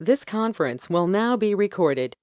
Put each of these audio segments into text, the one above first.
This conference will now be recorded.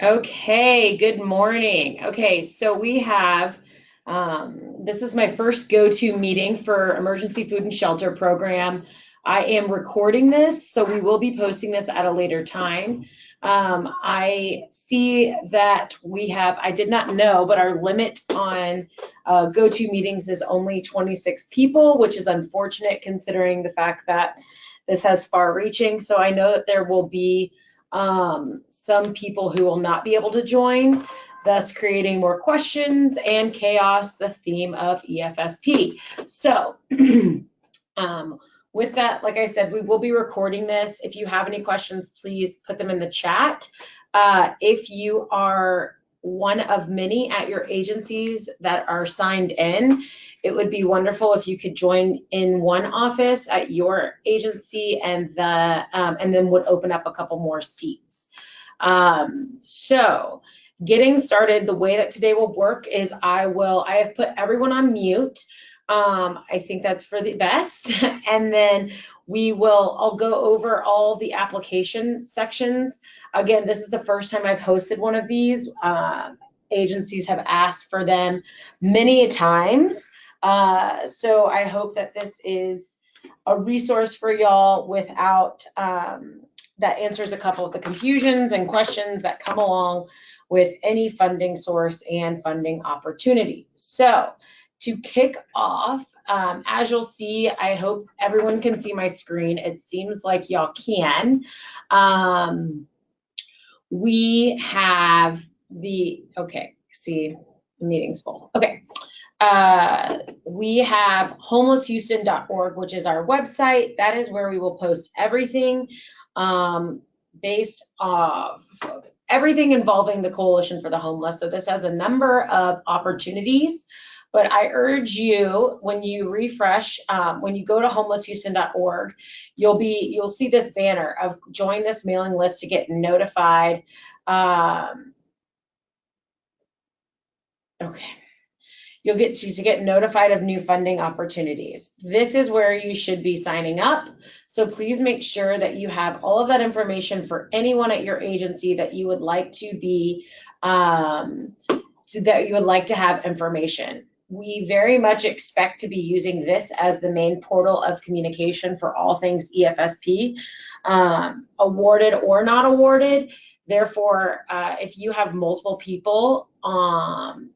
Okay, good morning. Okay, so we have, this is my first go-to meeting for Emergency Food and Shelter Program. I am recording this, so we will be posting this at a later time. I see that we have, I did not know, but our limit on go-to meetings is only 26 people, which is unfortunate considering the fact that this has far-reaching. So I know that there will be some people who will not be able to join, thus creating more questions and chaos, the theme of EFSP. So with that, like I said, we will be recording this. If you have any questions, please put them in the chat. If you are one of many at your agencies that are signed in, it would be wonderful if you could join in one office at your agency and then would open up a couple more seats. So getting started, the way that today will work is I have put everyone on mute. I think that's for the best. And then I'll go over all the application sections. Again, this is the first time I've hosted one of these. Agencies have asked for them many times. So I hope that this is a resource for y'all that answers a couple of the confusions and questions that come along with any funding source and funding opportunity. So to kick off, as you'll see, I hope everyone can see my screen. It seems like y'all can. We have see, the meeting's full. Okay. We have homelesshouston.org, which is our website. That is where we will post everything based off everything involving the Coalition for the Homeless. So this has a number of opportunities, but I urge you, when you refresh, when you go to homelesshouston.org, you'll see this banner of join this mailing list to get notified. Okay. You'll get to get notified of new funding opportunities. This is where you should be signing up. So please make sure that you have all of that information for anyone at your agency that you would like to be, that you would like to have information. We very much expect to be using this as the main portal of communication for all things EFSP, awarded or not awarded. Therefore, if you have multiple people on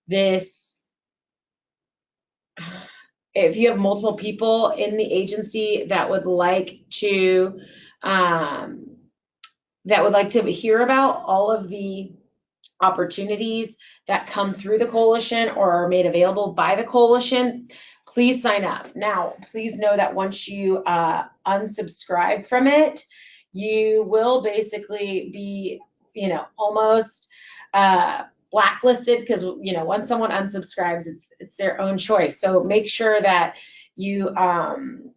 this, if you have multiple people in the agency that would like to hear about all of the opportunities that come through the coalition or are made available by the coalition, please sign up. Now, please know that once you unsubscribe from it, you will basically be, almost blacklisted, because once someone unsubscribes, it's their own choice. So make sure that you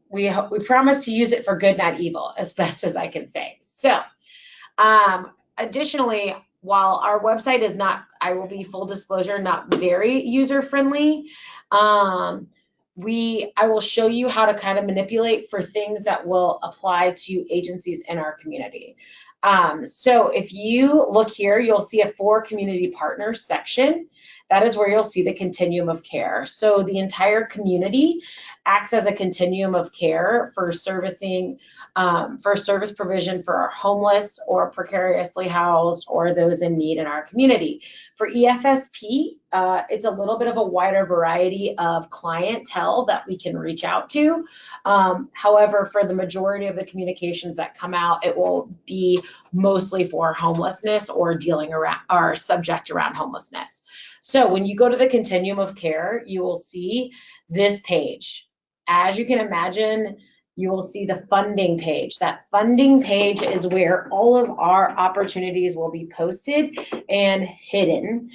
we promise to use it for good, not evil, as best as I can say. So additionally, while our website is not, I will be full disclosure, not very user friendly, I will show you how to kind of manipulate for things that will apply to agencies in our community. So if you look here, you'll see a for community partners section. That is where you'll see the continuum of care. So the entire community acts as a continuum of care for servicing, for service provision for our homeless or precariously housed or those in need in our community. For EFSP, it's a little bit of a wider variety of clientele that we can reach out to. However, for the majority of the communications that come out, it will be mostly for homelessness or dealing around or subject around homelessness. So when you go to the continuum of care, you will see this page. As you can imagine, you will see the funding page. That funding page is where all of our opportunities will be posted and hidden,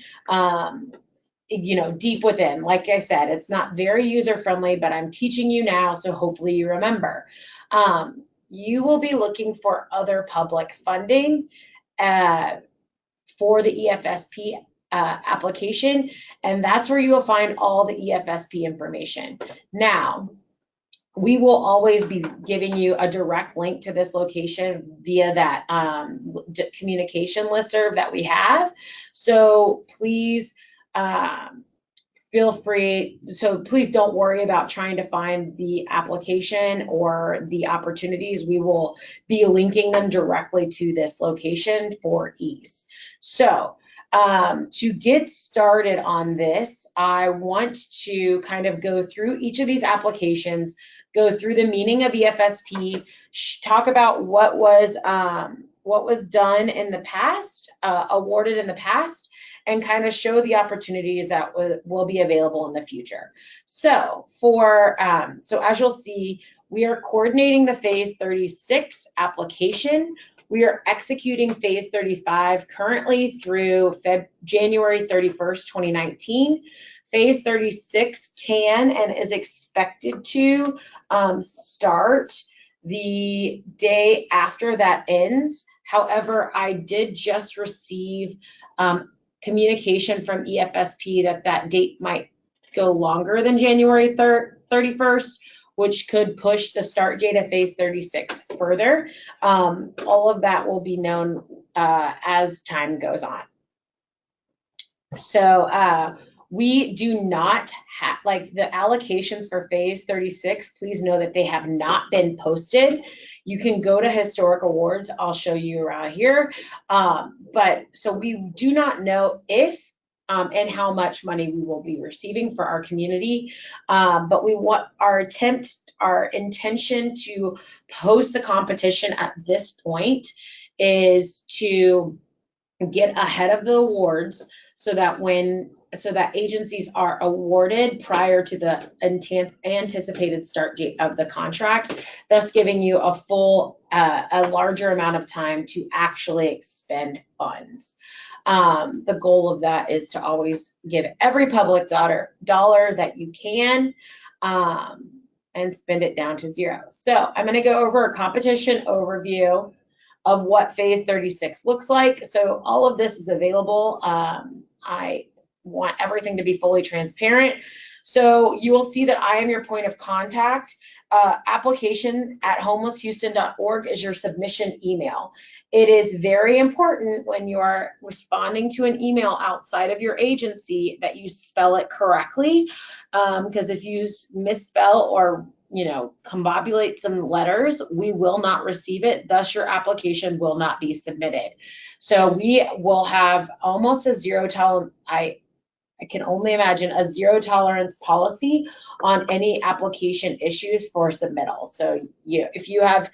deep within. Like I said, it's not very user friendly, but I'm teaching you now, so hopefully you remember. you will be looking for other public funding for the EFSP application, and that's where you will find all the EFSP information. Now, we will always be giving you a direct link to this location via that communication listserv that we have. So please feel free. So please don't worry about trying to find the application or the opportunities. We will be linking them directly to this location for ease. So to get started on this, I want to kind of go through each of these applications, go through the meaning of EFSP, talk about what was done in the past, awarded in the past, and kind of show the opportunities that will be available in the future. So as you'll see, we are coordinating the Phase 36 application. We are executing Phase 35 currently through January 31st, 2019. Phase 36 can and is expected to start the day after that ends. However, I did just receive communication from EFSP that date might go longer than January 31st, which could push the start date of Phase 36 further. All of that will be known as time goes on. So we do not have, like, the allocations for Phase 36, please know that they have not been posted. You can go to Historic Awards, I'll show you around here. But so we do not know if and how much money we will be receiving for our community. But we want our intention to post the competition at this point is to get ahead of the awards so that agencies are awarded prior to the anticipated start date of the contract, thus giving you a larger amount of time to actually expend funds. The goal of that is to always give every public dollar that you can and spend it down to zero. So I'm going to go over a competition overview of what Phase 36 looks like. So all of this is available. I want everything to be fully transparent. So you will see that I am your point of contact. Application@homelesshouston.org is your submission email. It is very important when you are responding to an email outside of your agency that you spell it correctly, because if you misspell or combobulate some letters, we will not receive it. Thus, your application will not be submitted. So we will have almost a zero tolerance. I can only imagine a zero tolerance policy on any application issues for submittal. So if you have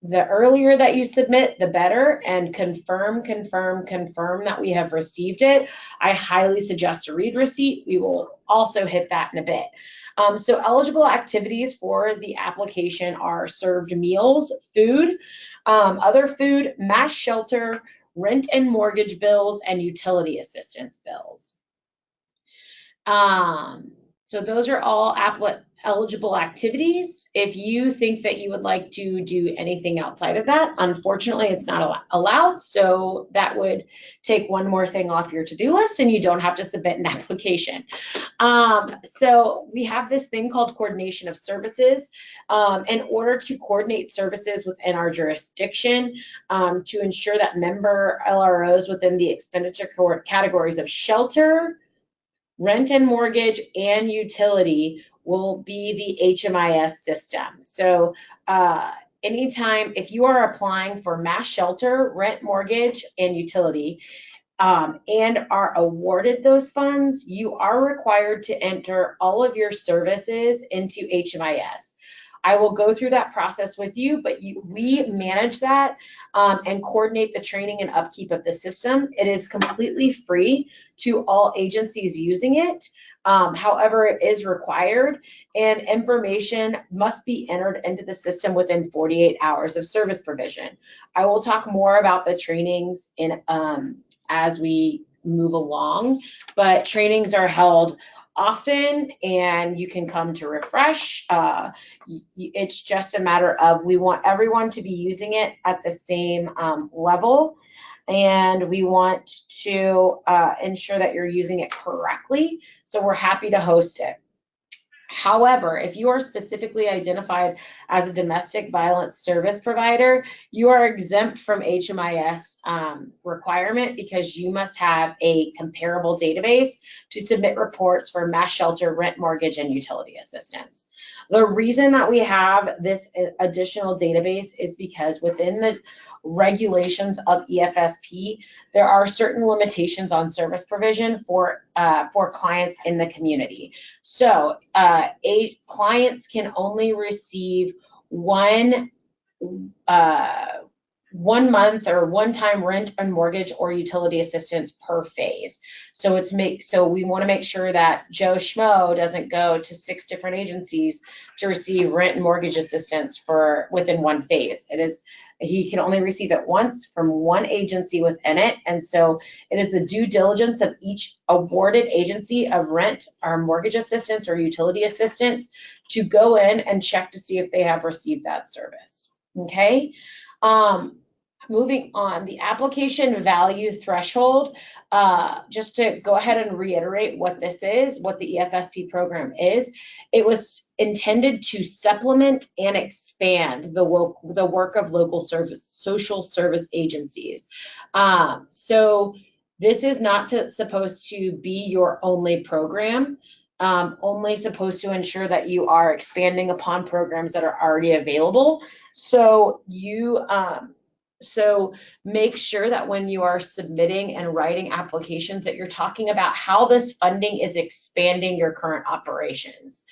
the earlier that you submit, the better, and confirm that we have received it. I highly suggest a read receipt. We will also hit that in a bit. So eligible activities for the application are served meals, food, other food, mass shelter, rent and mortgage bills, and utility assistance bills. So those are all eligible activities. If you think that you would like to do anything outside of that, unfortunately, it's not allowed. So that would take one more thing off your to-do list and you don't have to submit an application. So we have this thing called coordination of services. In order to coordinate services within our jurisdiction, to ensure that member LROs within the expenditure categories of shelter, rent and mortgage, and utility will be the HMIS system. So anytime, if you are applying for mass shelter, rent, mortgage, and utility, and are awarded those funds, you are required to enter all of your services into HMIS. I will go through that process with you, but we manage that and coordinate the training and upkeep of the system. It is completely free to all agencies using it. However, it is required, and information must be entered into the system within 48 hours of service provision. I will talk more about the trainings as we move along, but trainings are held often, and you can come to refresh. It's just a matter of we want everyone to be using it at the same level, and we want to ensure that you're using it correctly. So we're happy to host it. However, if you are specifically identified as a domestic violence service provider, you are exempt from HMIS requirement because you must have a comparable database to submit reports for mass shelter, rent, mortgage, and utility assistance. The reason that we have this additional database is because within the regulations of EFSP, there are certain limitations on service provision for clients in the community. So clients can only receive one month or one-time rent and mortgage or utility assistance per phase. So we want to make sure that Joe Schmo doesn't go to 6 different agencies to receive rent and mortgage assistance within one phase. He can only receive it once from one agency within it, and so it is the due diligence of each awarded agency of rent or mortgage assistance or utility assistance to go in and check to see if they have received that service. Okay. Moving on, the application value threshold, just to go ahead and reiterate what this is, what the EFSP program is. It was intended to supplement and expand the work of local social service agencies. So this is not supposed to be your only program. Only supposed to ensure that you are expanding upon programs that are already available. So so make sure that when you are submitting and writing applications that you're talking about how this funding is expanding your current operations.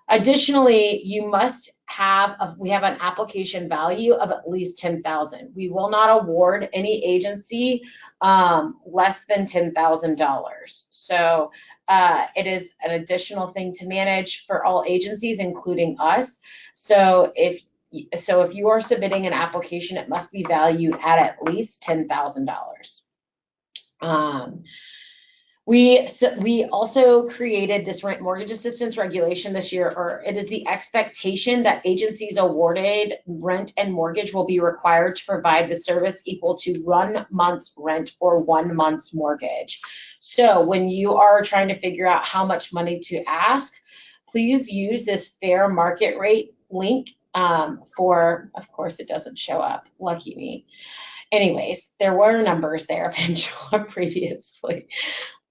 Additionally, you must have, we have an application value of at least $10,000. We will not award any agency less than $10,000. So it is an additional thing to manage for all agencies, including us. So if you are submitting an application, it must be valued at least $10,000. We also created this rent mortgage assistance regulation this year, or it is the expectation that agencies awarded rent and mortgage will be required to provide the service equal to 1 month's rent or 1 month's mortgage. So when you are trying to figure out how much money to ask, please use this fair market rate link of course it doesn't show up, lucky me. Anyways, there were numbers there previously.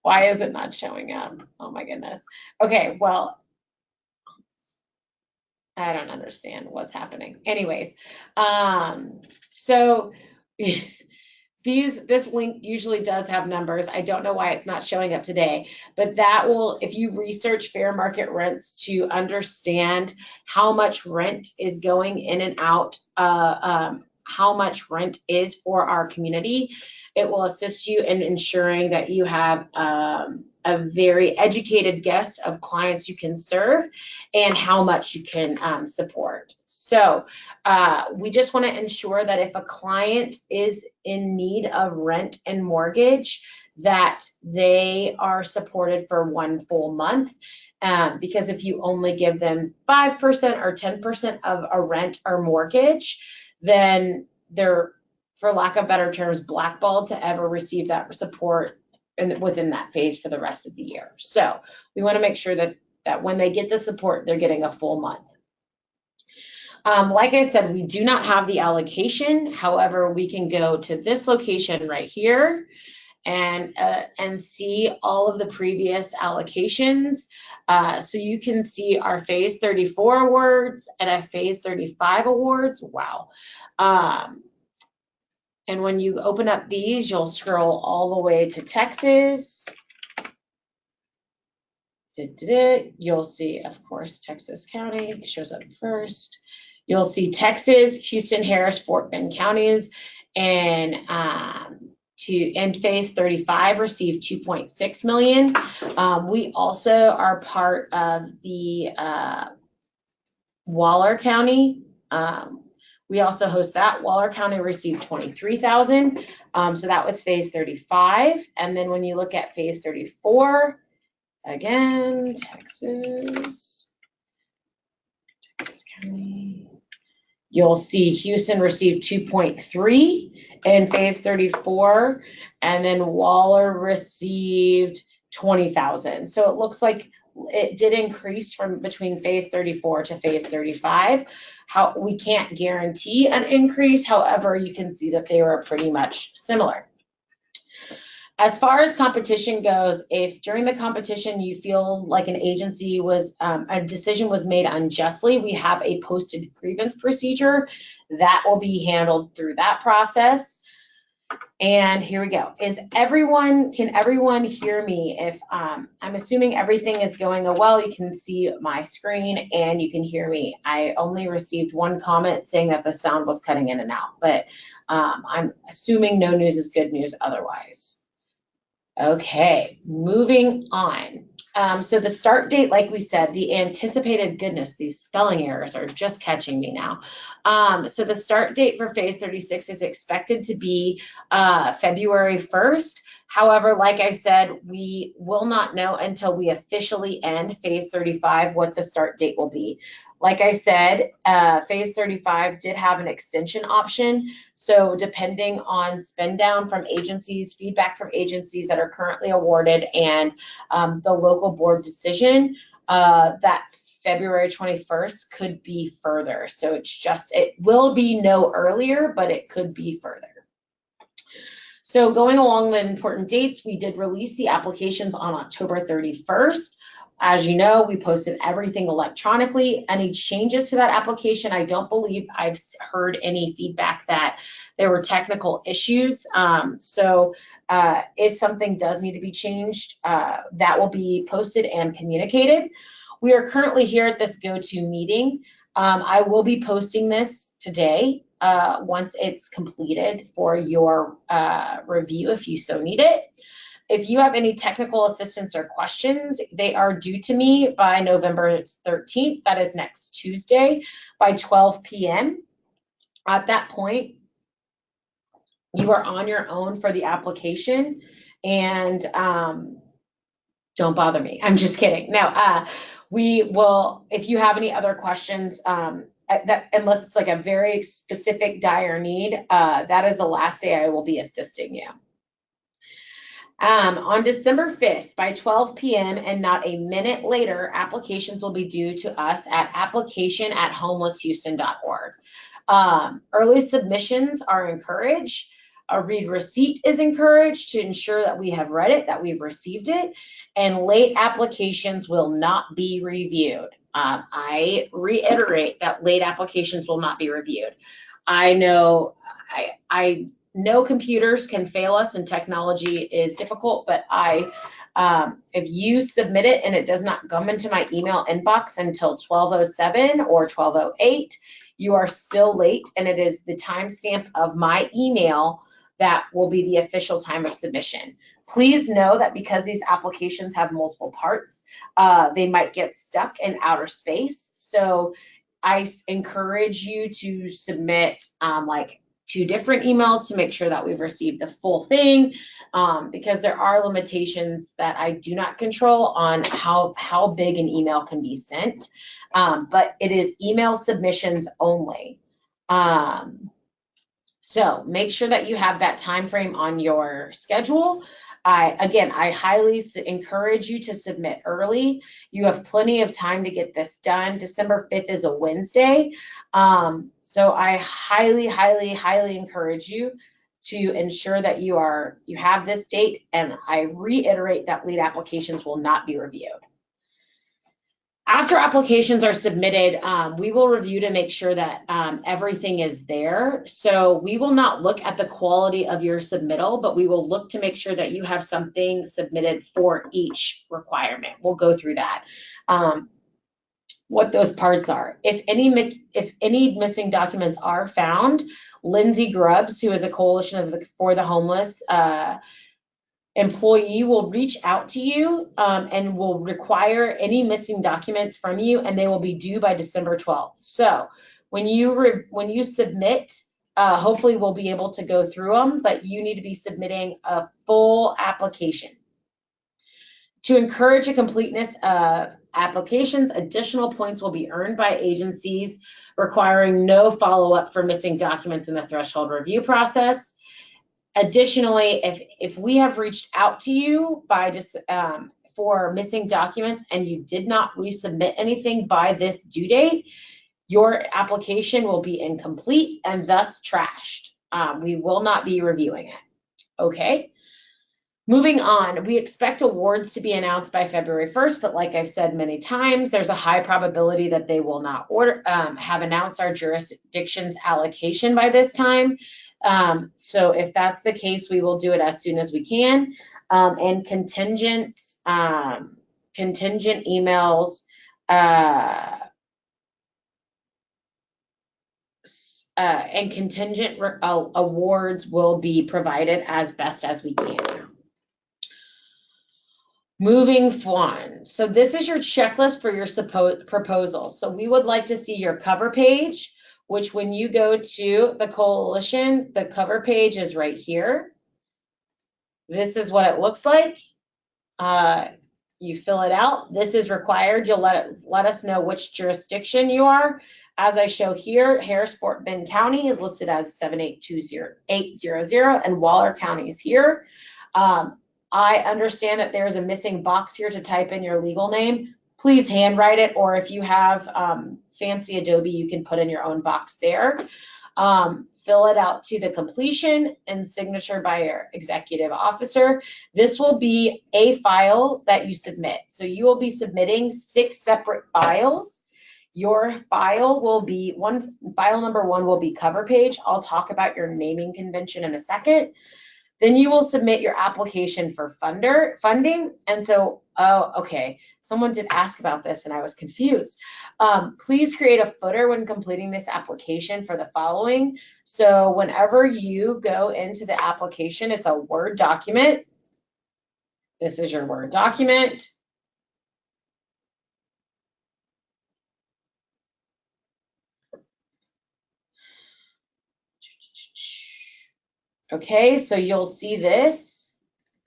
Why is it not showing up? Oh my goodness. Okay, well, I don't understand what's happening. Anyways, so this link usually does have numbers. I don't know why it's not showing up today, but that will, if you research fair market rents to understand how much rent is going in and out, how much rent is for our community, it will assist you in ensuring that you have a very educated guess of clients you can serve and how much you can support. So we just want to ensure that if a client is in need of rent and mortgage, that they are supported for 1 full month. Because if you only give them 5% or 10% of a rent or mortgage, then they're, for lack of better terms, blackballed to ever receive that support within that phase for the rest of the year. So we want to make sure that when they get the support, they're getting a full month. Like I said, we do not have the allocation. However, we can go to this location right here and see all of the previous allocations. So you can see our Phase 34 awards and our Phase 35 awards. Wow. And when you open up these, you'll scroll all the way to Texas. You'll see, of course, Texas County shows up first. You'll see Texas, Houston, Harris, Fort Bend counties, and in Phase 35 received $2.6 million. We also are part of the Waller County. We also host that. Waller County received $23,000. So that was Phase 35. And then when you look at Phase 34, again, Texas County. You'll see Houston received 2.3 in phase 34, and then Waller received 20,000. So it looks like it did increase from between phase 34 to phase 35. We can't guarantee an increase. However, you can see that they were pretty much similar. As far as competition goes, if during the competition you feel like an agency was, a decision was made unjustly, we have a posted grievance procedure that will be handled through that process. And here we go. Can everyone hear me? If I'm assuming everything is going well, you can see my screen and you can hear me. I only received one comment saying that the sound was cutting in and out, but I'm assuming no news is good news otherwise. Okay, moving on. So the start date, like we said, the anticipated, goodness, these spelling errors are just catching me now. So the start date for phase 36 is expected to be February 1st. However, like I said, we will not know until we officially end phase 35 what the start date will be. Like I said, phase 35 did have an extension option. So depending on spend down from agencies, feedback from agencies that are currently awarded, and the local board decision, that February 21st could be further. So it will be no earlier, but it could be further. So going along the important dates, we did release the applications on October 31st. As you know, we posted everything electronically. Any changes to that application, I don't believe I've heard any feedback that there were technical issues. If something does need to be changed, that will be posted and communicated. We are currently here at this go-to meeting. I will be posting this today once it's completed for your review if you so need it. If you have any technical assistance or questions, they are due to me by November 13th. That is next Tuesday by 12 p.m. At that point, you are on your own for the application, and don't bother me. I'm just kidding. No, we will, if you have any other questions, unless it's like a very specific dire need, that is the last day I will be assisting you. On December 5th by 12 p.m. and not a minute later, applications will be due to us at application@homelesshouston.org. Early submissions are encouraged. A read receipt is encouraged to ensure that we have read it, that we've received it, and late applications will not be reviewed. I reiterate that late applications will not be reviewed. I know no computers can fail us and technology is difficult, but if you submit it and it does not come into my email inbox until 12:07 or 12:08, you are still late, and it is the timestamp of my email that will be the official time of submission. Please know that because these applications have multiple parts, they might get stuck in outer space. So I encourage you to submit like 2 different emails to make sure that we've received the full thing, because there are limitations that I do not control on how big an email can be sent, but it is email submissions only. So make sure that you have that time frame on your schedule. I highly encourage you to submit early. You have plenty of time to get this done. December 5th is a Wednesday. So I highly, highly, highly encourage you to ensure that you have this date, and I reiterate that lead applications will not be reviewed. After applications are submitted, we will review to make sure that everything is there. So we will not look at the quality of your submittal, but we will look to make sure that you have something submitted for each requirement. We'll go through that. What those parts are. If any missing documents are found, Lindsay Grubbs, who is a coalition for the homeless employee, will reach out to you and will require any missing documents from you, and they will be due by December 12th. So when you submit, hopefully we'll be able to go through them, but you need to be submitting a full application. To encourage a completeness of applications, additional points will be earned by agencies requiring no follow-up for missing documents in the threshold review process. Additionally, if we have reached out to you by just for missing documents and you did not resubmit anything by this due date, your application will be incomplete and thus trashed. We will not be reviewing it. Okay. Moving on, we expect awards to be announced by February 1st, but like I've said many times, there's a high probability that they will not have announced our jurisdiction's allocation by this time. So if that's the case, we will do it as soon as we can. And contingent emails and contingent awards will be provided as best as we can. Moving on. So this is your checklist for your proposal. So we would like to see your cover page, which when you go to the coalition, the cover page is right here. This is what it looks like. You fill it out. This is required. You'll let us know which jurisdiction you are. As I show here, Harris-Fort Bend County is listed as 7820800 and Waller County is here. I understand that there's a missing box here to type in your legal name. Please handwrite it, or if you have fancy Adobe, you can put in your own box there. Fill it out to the completion and signature by your executive officer. This will be a file that you submit. So you will be submitting 6 separate files. Your file will be file number 1 will be cover page. I'll talk about your naming convention in a second. Then you will submit your application for funding. And so, okay, someone did ask about this and I was confused. Please create a footer when completing this application for the following. So whenever you go into the application, it's a Word document. This is your Word document. Okay, so you'll see this.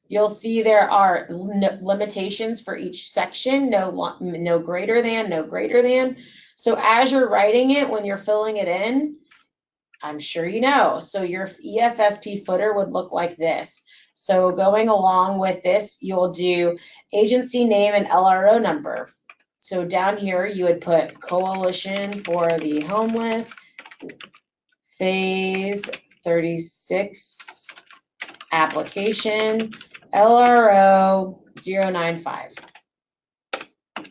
You'll see there are limitations for each section, no greater than, no greater than. So as you're writing it, when you're filling it in, I'm sure you know. So your EFSP footer would look like this. So going along with this, you'll do agency name and LRO number. So down here, you would put Coalition for the Homeless, Phase 36 application, LRO 095.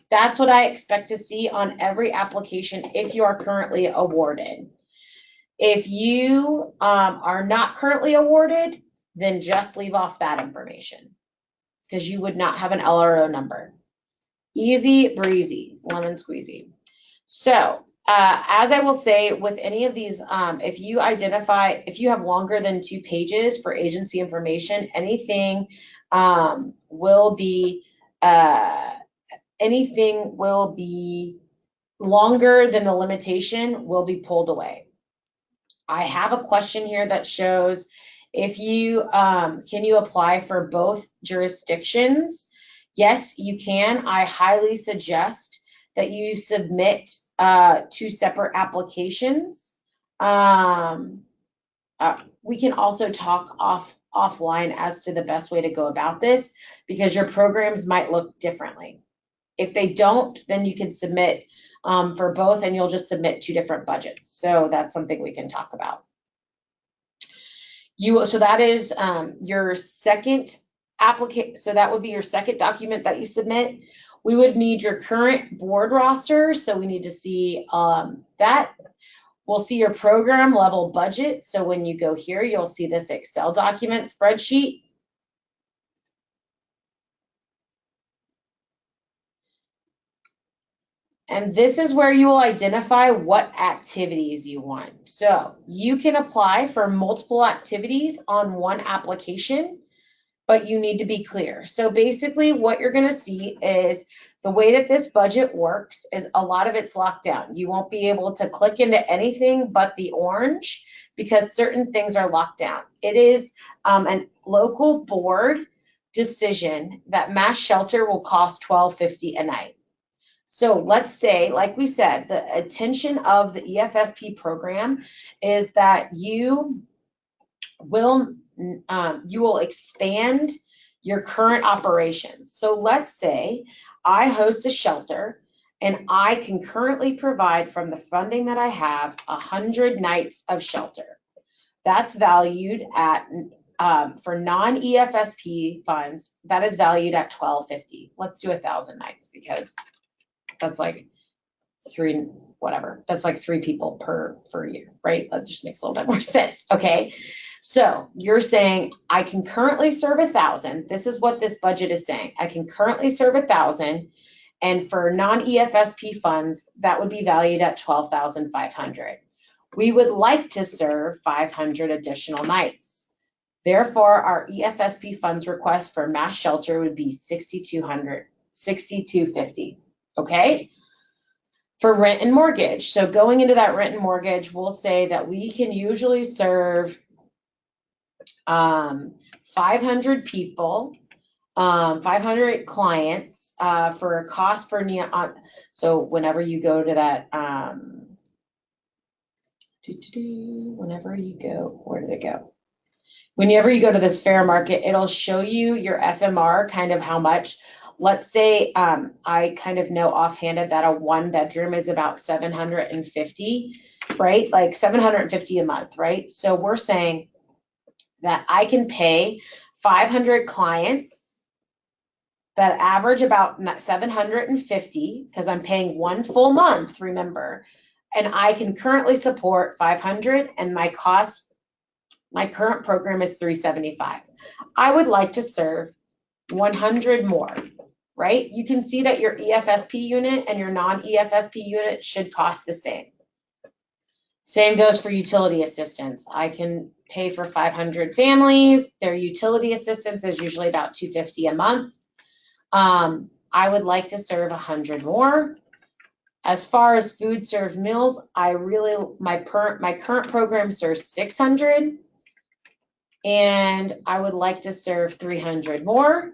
That's what I expect to see on every application if you are currently awarded. If you are not currently awarded, then just leave off that information because you would not have an LRO number. Easy breezy, lemon squeezy. So as I will say with any of these, if you have longer than 2 pages for agency information, anything will be longer than the limitation will be pulled away. I have a question here that shows if you can you apply for both jurisdictions? Yes, you can. I highly suggest that you submit 2 separate applications. We can also talk offline as to the best way to go about this because your programs might look differently. If they don't, then you can submit for both and you'll just submit 2 different budgets. So that's something we can talk about. So that is your second application. So that would be your second document that you submit. We would need your current board roster. So we need to see that. We'll see your program level budget. So when you go here, you'll see this Excel document spreadsheet. And this is where you will identify what activities you want. So you can apply for multiple activities on one application, but you need to be clear. So basically what you're going to see is the way that this budget works is a lot of it's locked down. You won't be able to click into anything but the orange because certain things are locked down. It is a local board decision that mass shelter will cost $12.50 a night. So let's say, like we said, the intention of the EFSP program is that you will expand your current operations. So let's say I host a shelter and I can currently provide from the funding that I have 100 nights of shelter. That's valued at, for non-EFSP funds, that is valued at $12.50. Let's do 1,000 nights because that's like that's like 3 people per year, right? That just makes a little bit more sense. Okay, so you're saying I can currently serve 1,000. This is what this budget is saying. I can currently serve 1,000, and for non-EFSP funds, that would be valued at $12,500. We would like to serve 500 additional nights. Therefore, our EFSP funds request for mass shelter would be $6,250. Okay. For rent and mortgage, so going into that rent and mortgage, we'll say that we can usually serve 500 people, 500 clients for a cost per neon. So whenever you go to that, whenever you go, where did it go? Whenever you go to this fair market, it'll show you your FMR, kind of how much. Let's say I kind of know offhanded that a 1-bedroom is about $750, right? Like $750 a month, right? So we're saying that I can pay 500 clients that average about $750 because I'm paying 1 full month, remember, and I can currently support 500, and my current program is $375. I would like to serve 100 more. Right? You can see that your EFSP unit and your non-EFSP unit should cost the same. Same goes for utility assistance. I can pay for 500 families. Their utility assistance is usually about $250 a month. I would like to serve 100 more. As far as food served meals, my current program serves 600, and I would like to serve 300 more.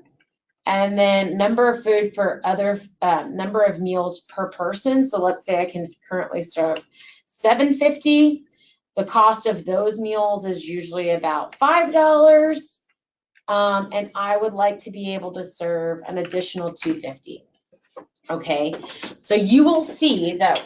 And then number of food for other number of meals per person. So let's say I can currently serve 750. The cost of those meals is usually about $5. And I would like to be able to serve an additional 250. Okay, so you will see that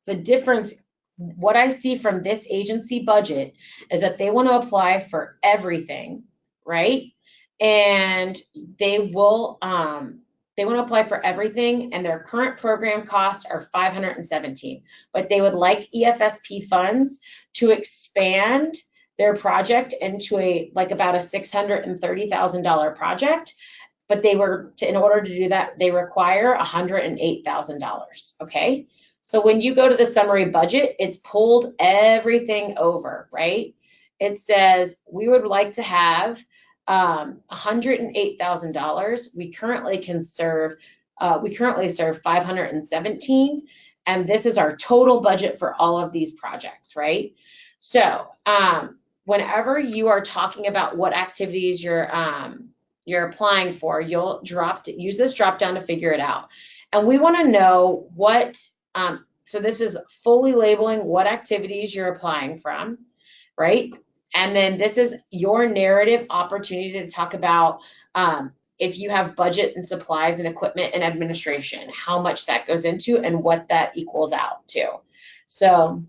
the difference, what I see from this agency budget is that they want to apply for everything, right? And they want to apply for everything, and their current program costs are $517, but they would like EFSP funds to expand their project into about a $630,000 project, but in order to do that, they require $108,000. Okay, so when you go to the summary budget, it's pulled everything over, right? It says we would like to have $108,000. We currently serve 517, and this is our total budget for all of these projects, right? So whenever you are talking about what activities you're applying for, you'll use this drop down to figure it out. And we want to know what, so this is fully labeling what activities you're applying from, right? And then this is your narrative opportunity to talk about if you have budget and supplies and equipment and administration, how much that goes into and what that equals out to. So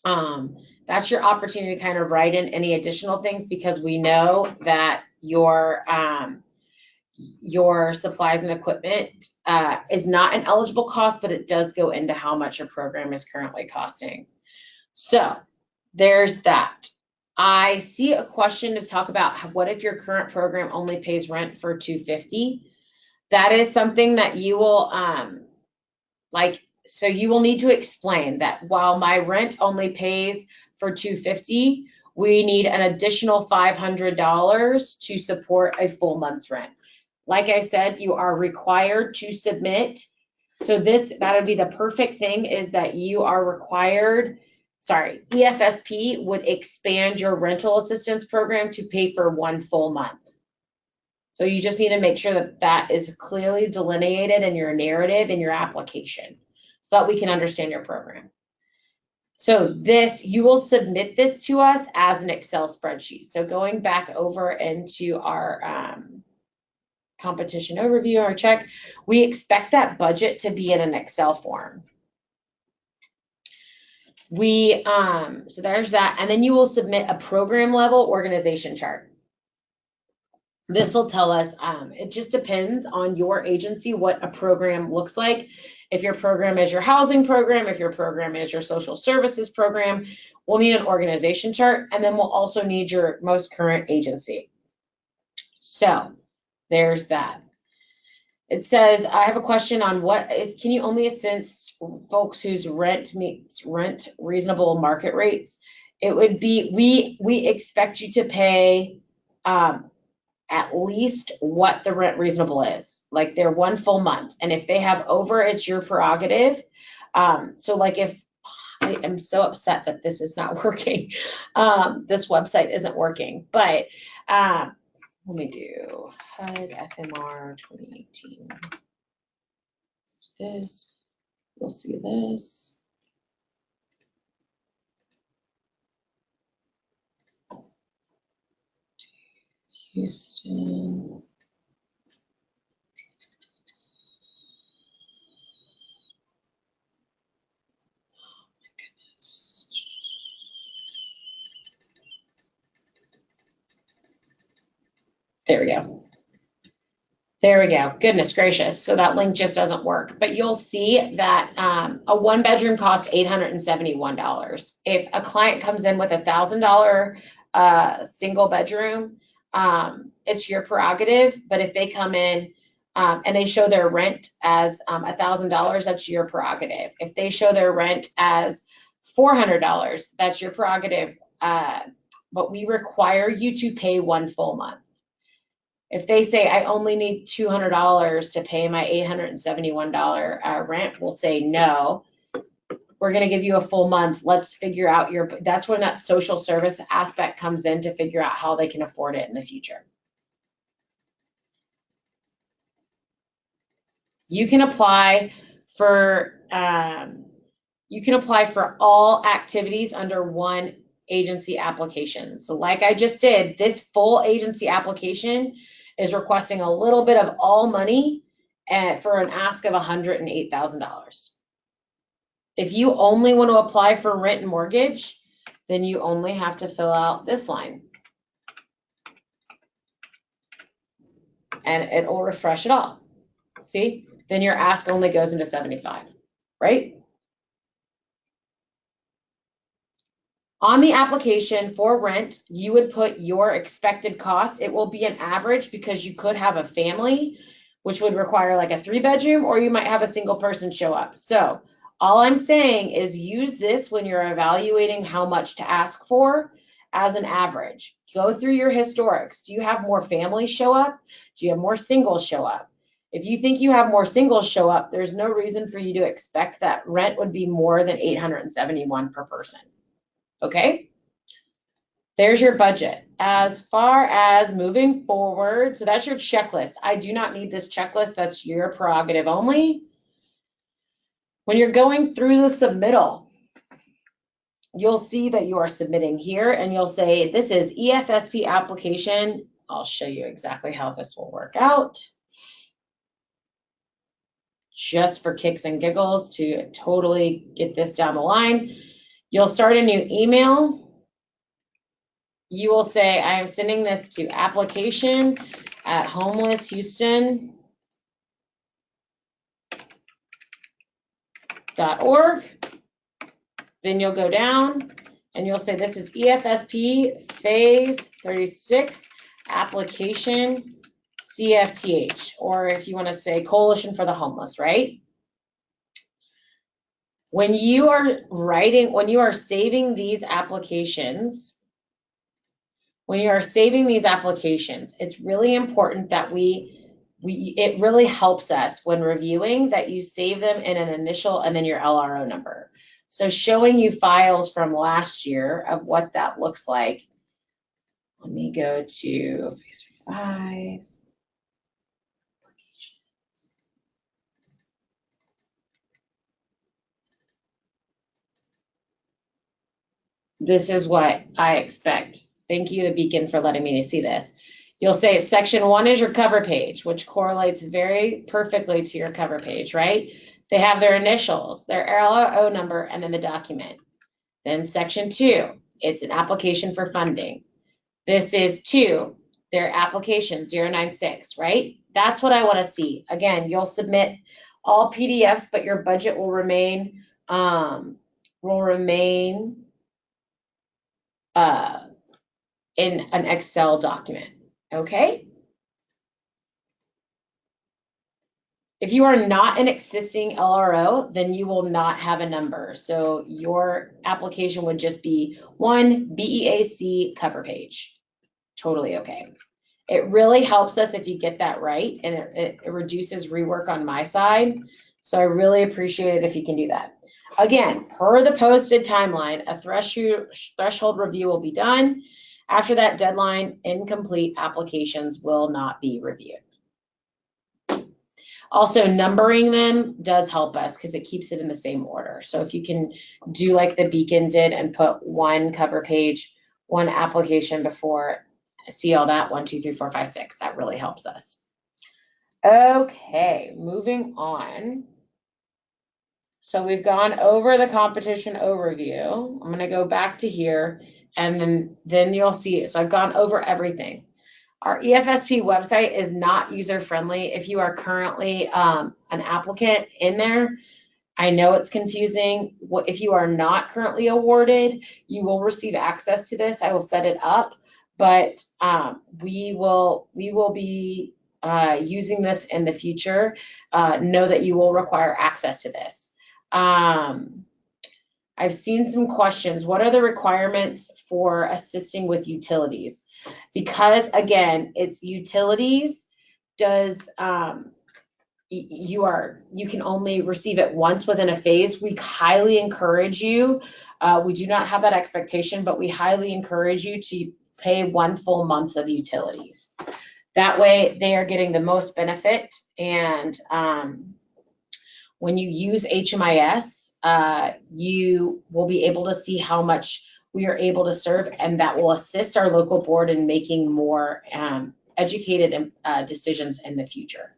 that's your opportunity to kind of write in any additional things, because we know that your supplies and equipment is not an eligible cost, but it does go into how much your program is currently costing. So there's that. I see a question to talk about what if your current program only pays rent for $250? That is something that you will so you will need to explain that while my rent only pays for $250, we need an additional $500 to support a full month's rent. Like I said, you are required to submit. So that would be the perfect thing, is that you are required. EFSP would expand your rental assistance program to pay for 1 full month. So you just need to make sure that that is clearly delineated in your narrative in your application so that we can understand your program. So this, you will submit this to us as an Excel spreadsheet. So going back over into our competition overview, our check, we expect that budget to be in an Excel form. So there's that. And then you will submit a program level organization chart. This will tell us, it just depends on your agency what a program looks like. If your program is your housing program, if your program is your social services program, we'll need an organization chart, and then we'll also need your most current agency. So there's that. It says, I have a question on can you only assist folks whose rent meets rent reasonable market rates? It would be, we expect you to pay at least what the rent reasonable is, like their 1 full month. And if they have over, it's your prerogative. So like if I am so upset that this is not working, this website isn't working, but let me do HUD FMR 2018. This, we'll see this. Houston. There we go. There we go. Goodness gracious. So that link just doesn't work. But you'll see that a 1-bedroom costs $871. If a client comes in with $1,000 single bedroom, it's your prerogative. But if they come in and they show their rent as $1,000, that's your prerogative. If they show their rent as $400, that's your prerogative. But we require you to pay 1 full month. If they say, I only need $200 to pay my $871 rent, we'll say, no, we're going to give you a full month. Let's figure out that's when that social service aspect comes in to figure out how they can afford it in the future. You can apply for all activities under one agency application. So like I just did, this full agency application is requesting a little bit of all money for an ask of $108,000. If you only want to apply for rent and mortgage, then you only have to fill out this line. And it will refresh it all. See? Then your ask only goes into 75, right? On the application for rent, you would put your expected costs. It will be an average because you could have a family, which would require like a 3-bedroom, or you might have a single person show up. So all I'm saying is use this when you're evaluating how much to ask for as an average. Go through your historics. Do you have more families show up? Do you have more singles show up? If you think you have more singles show up, there's no reason for you to expect that rent would be more than $871 per person. Okay, there's your budget. As far as moving forward, so that's your checklist. I do not need this checklist. That's your prerogative only. When you're going through the submittal, you'll see that you are submitting here and you'll say, this is EFSP application. I'll show you exactly how this will work out. Just for kicks and giggles to totally get this down the line. You'll start a new email. You will say, I am sending this to application@homelesshouston.org. Then you'll go down and you'll say, this is EFSP Phase 36 Application CFTH, or if you want to say Coalition for the Homeless, right? When you are saving these applications, it's really important that it really helps us when reviewing that you save them in an initial and then your LRO number. So showing you files from last year of what that looks like. Let me go to Phase 5. this is what I expect. Thank you, the Beacon, for letting me see this. You'll say section 1 is your cover page, which correlates very perfectly to your cover page, right? They have their initials, their LRO number, and then the document. Then section 2, it's an application for funding. This is 2, their application 096, right? That's what I want to see. Again, you'll submit all PDFs, but your budget will remain in an Excel document, okay? If you are not an existing LRO, then you will not have a number. So your application would just be 1 BEAC cover page. Totally okay. It really helps us if you get that right, and it reduces rework on my side. So I really appreciate it if you can do that. Again, per the posted timeline, a threshold review will be done. After that deadline, incomplete applications will not be reviewed. Also, numbering them does help us because it keeps it in the same order. So if you can do like the Beacon did and put 1 cover page, 1 application before, see all that, 1, 2, 3, 4, 5, 6, that really helps us. Okay, moving on. So we've gone over the competition overview. I'm gonna go back to here and then you'll see it. So I've gone over everything. Our EFSP website is not user-friendly. If you are currently an applicant in there, I know it's confusing. If you are not currently awarded, you will receive access to this. I will set it up, but we will be using this in the future. Know that you will require access to this. I've seen some questions. What are the requirements for assisting with utilities? Because again, it's utilities, does you can only receive it once within a phase. We highly encourage you, we do not have that expectation, but we highly encourage you to pay 1 full month of utilities. That way they are getting the most benefit. And when you use HMIS, you will be able to see how much we are able to serve, and that will assist our local board in making more educated decisions in the future.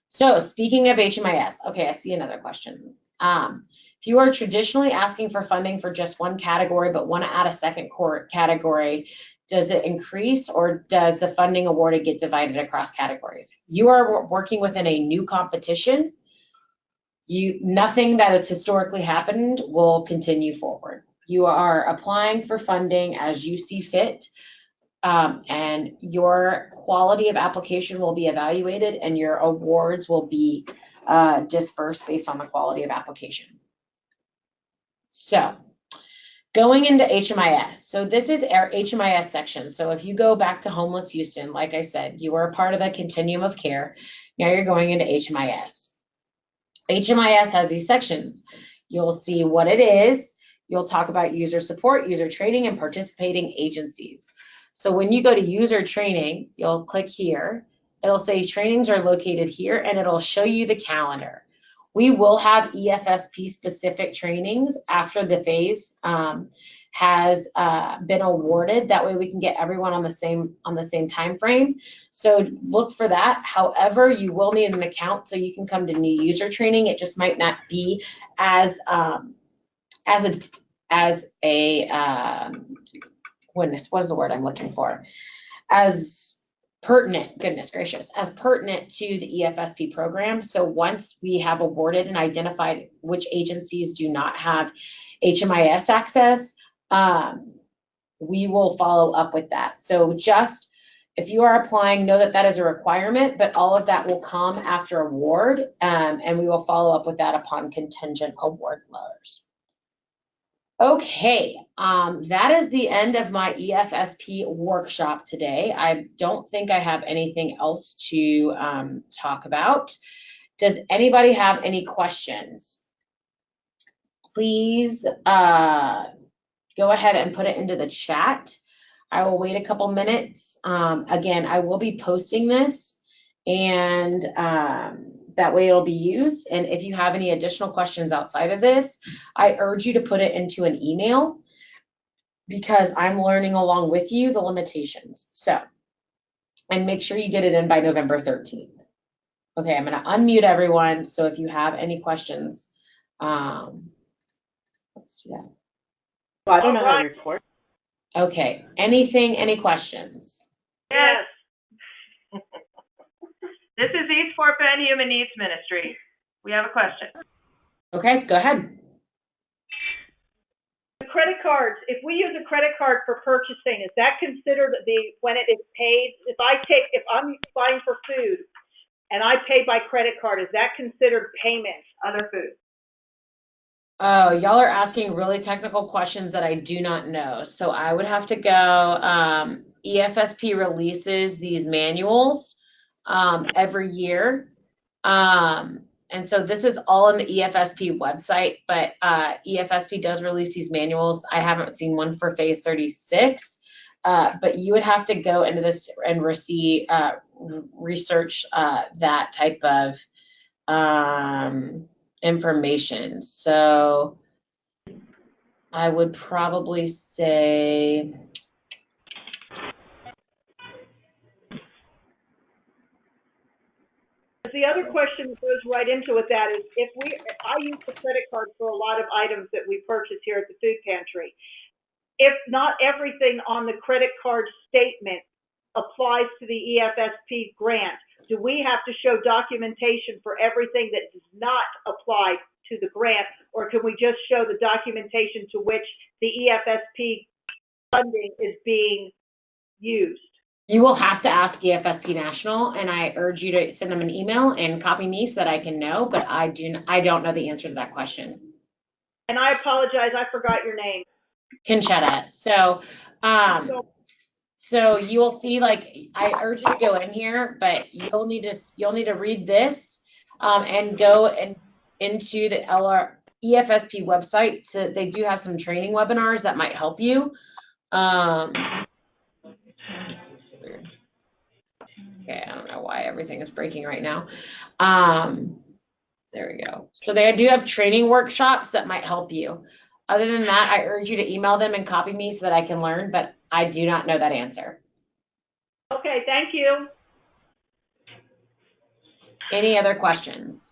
So speaking of HMIS, okay, I see another question. If you are traditionally asking for funding for just 1 category but want to add a second core category, does it increase or does the funding awarded get divided across categories? You are working within a new competition. Nothing that has historically happened will continue forward. You are applying for funding as you see fit, and your quality of application will be evaluated and your awards will be dispersed based on the quality of application. So going into HMIS. So this is our HMIS section. So if you go back to Homeless Houston, like I said, you are a part of the Continuum of Care. Now you're going into HMIS. HMIS has these sections. You'll see what it is. You'll talk about user support, user training, and participating agencies. So when you go to user training, you'll click here. It'll say trainings are located here, and it'll show you the calendar. We will have EFSP specific trainings after the phase has been awarded. That way we can get everyone on the same time frame. So look for that. However, you will need an account so you can come to new user training. It just might not be as goodness, what is the word I'm looking for? As pertinent, goodness gracious, as pertinent to the EFSP program. So once we have awarded and identified which agencies do not have HMIS access, we will follow up with that. So just if you are applying, know that that is a requirement, but all of that will come after award, and we will follow up with that upon contingent award letters. Okay, that is the end of my EFSP workshop today. I don't think I have anything else to talk about. Does anybody have any questions? Please go ahead and put it into the chat. I will wait a couple minutes. Again, I will be posting this, and that way it'll be used. And if you have any additional questions outside of this, I urge you to put it into an email. because I'm learning along with you the limitations. So, and make sure you get it in by November 13th. Okay, I'm going to unmute everyone. So if you have any questions, let's do that. Well, I don't know how to report. Okay, any questions? Yes. This is EFSP and Human Needs Ministry. We have a question. Okay, go ahead. The credit cards, if we use a credit card for purchasing, is that considered when it is paid? If I'm buying for food and I pay by credit card, is that considered payment? Other food. Oh, y'all are asking really technical questions that I do not know. So I would have to go, EFSP releases these manuals every year. And so this is all in the EFSP website, but EFSP does release these manuals. I haven't seen one for Phase 36, but you would have to go into this and research that type of information. So I would probably say, The other question that goes right into with that is I use the credit card for a lot of items that we purchase here at the food pantry. If not everything on the credit card statement applies to the EFSP grant, do we have to show documentation for everything that does not apply to the grant, or can we just show the documentation to which the EFSP funding is being used? you will have to ask EFSP National, and I urge you to send them an email and copy me so that I can know, but I don't know the answer to that question. And I apologize, I forgot your name. Conchetta. So you will see, like, I urge you to go in here, but you'll need to read this and go into the EFSP website. They do have some training webinars that might help you. Okay, I don't know why everything is breaking right now. There we go. So they do have training workshops that might help you. Other than that, I urge you to email them and copy me so that I can learn, but I do not know that answer. Okay, thank you. Any other questions?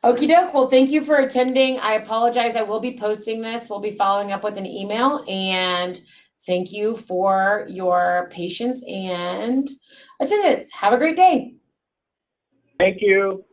Okie doke. Well, thank you for attending. I apologize. I will be posting this. We'll be following up with an email, and thank you for your patience and attendance. Have a great day. Thank you.